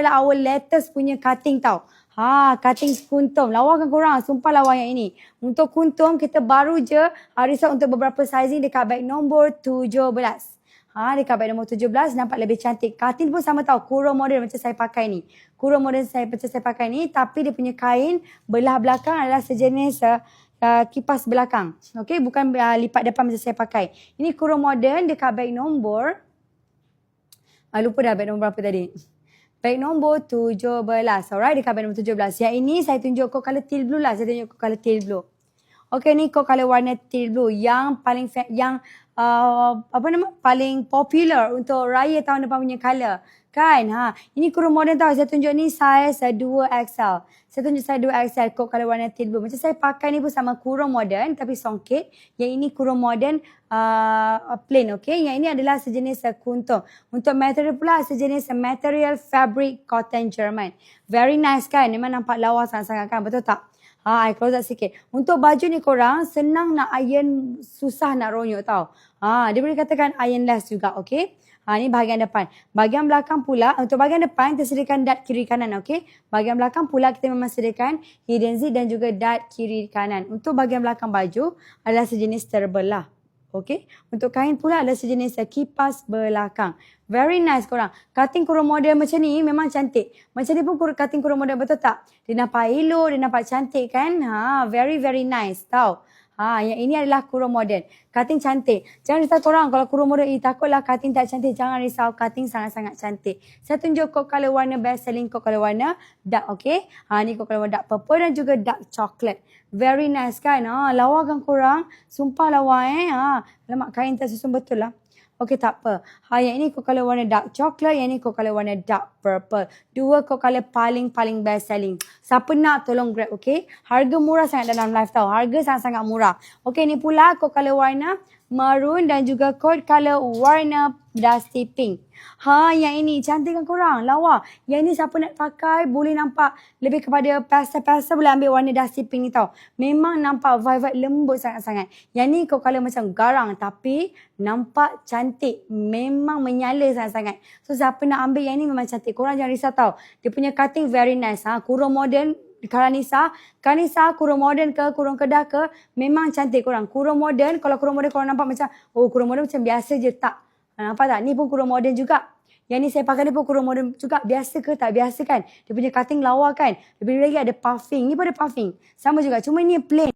adalah our latest punya cutting tau. Cutting kuntum. Lawa kan korang? Sumpah lawa yang ini. Untuk kuntum, kita baru je risau untuk beberapa sizing dekat beg nombor 17. Dekat beg nombor 17 nampak lebih cantik. Cutting pun sama tau. Kurung model macam saya pakai ni. Kurung model macam saya pakai ni. Tapi dia punya kain belah belakang adalah sejenis kipas belakang. Okay, bukan lipat depan macam saya pakai. Ini kurung modern dekat beg nombor. Lupa dah beg nombor berapa tadi. Beg nombor 17. Alright, dekat beg nombor 17. Yang ini saya tunjuk kod color teal blue lah. Saya tunjuk kod color teal blue. Okay, ni kod color warna teal blue. Yang paling paling popular untuk raya tahun depan punya color. Kan? Ini kurung modern tau. Saya tunjuk ni size 2XL. Saya tunjuk size 2XL kod color warna teal blue. Macam saya pakai ni pun sama kurung modern tapi songket. Yang ini kurung modern plain, okay. Yang ini adalah sejenis kuntum. Untuk material pula sejenis material fabric cotton Jerman. Very nice kan? Memang nampak lawa sangat-sangat kan? Betul tak? I close up sikit. Untuk baju ni korang senang nak iron, susah nak ronyok tau. Dia boleh katakan ironless juga, okay. Ni bahagian depan. Bahagian belakang pula, untuk bahagian depan tersediakan dart kiri kanan, okay. Bahagian belakang pula kita memang sediakan hidden zip dan juga dart kiri kanan. Untuk bahagian belakang baju adalah sejenis terbelah. Okay. Untuk kain pula adalah sejenis kipas belakang. Very nice korang. Cutting kurung model macam ni memang cantik. Macam ni pun cutting kurung model, betul tak? Dia nampak elok, dia nampak cantik kan? Very very nice tau. Yang ini adalah kurung model. Cutting cantik. Jangan risau korang kalau kurung model takutlah cutting tak cantik. Jangan risau, cutting sangat-sangat cantik. Saya tunjuk kod color warna best selling, kod color warna dark, okay. Ni kod color warna dark purple dan juga dark chocolate. Very nice kan? Lawa kan korang? Sumpah lawa Lemak kain tersusun betul lah. Okey, tak apa. Yang ini kod color warna dark chocolate, yang ini kod color warna dark purple. Dua kod color paling best selling. Siapa nak tolong grab, okey? Harga murah sangat dalam live tau. Harga sangat-sangat murah. Okey, ni pula kod color warna maroon dan juga kod color warna dusty pink. Yang ini cantik kan korang? Lawa. Yang ini siapa nak pakai boleh nampak lebih kepada pastel-pastel, boleh ambil warna dusty pink ni tau. Memang nampak vibe lembut sangat-sangat. Yang ni kod color macam garang tapi nampak cantik. Memang menyala sangat-sangat. So siapa nak ambil yang ni memang cantik. Korang jangan risau tau. Dia punya cutting very nice. Kurung modern Kanisa, kurung modern ke, kurung kedah ke, memang cantik korang. Kurung modern, kalau kurung modern korang nampak macam, kurung modern macam biasa je, tak. Nampak tak? Ni pun kurung modern juga. Yang ni saya pakai ni pun kurung modern juga. Biasa ke tak biasa kan? Dia punya cutting lawa kan? Lebih lagi ada puffing. Ni pun ada puffing. Sama juga. Cuma ni plain.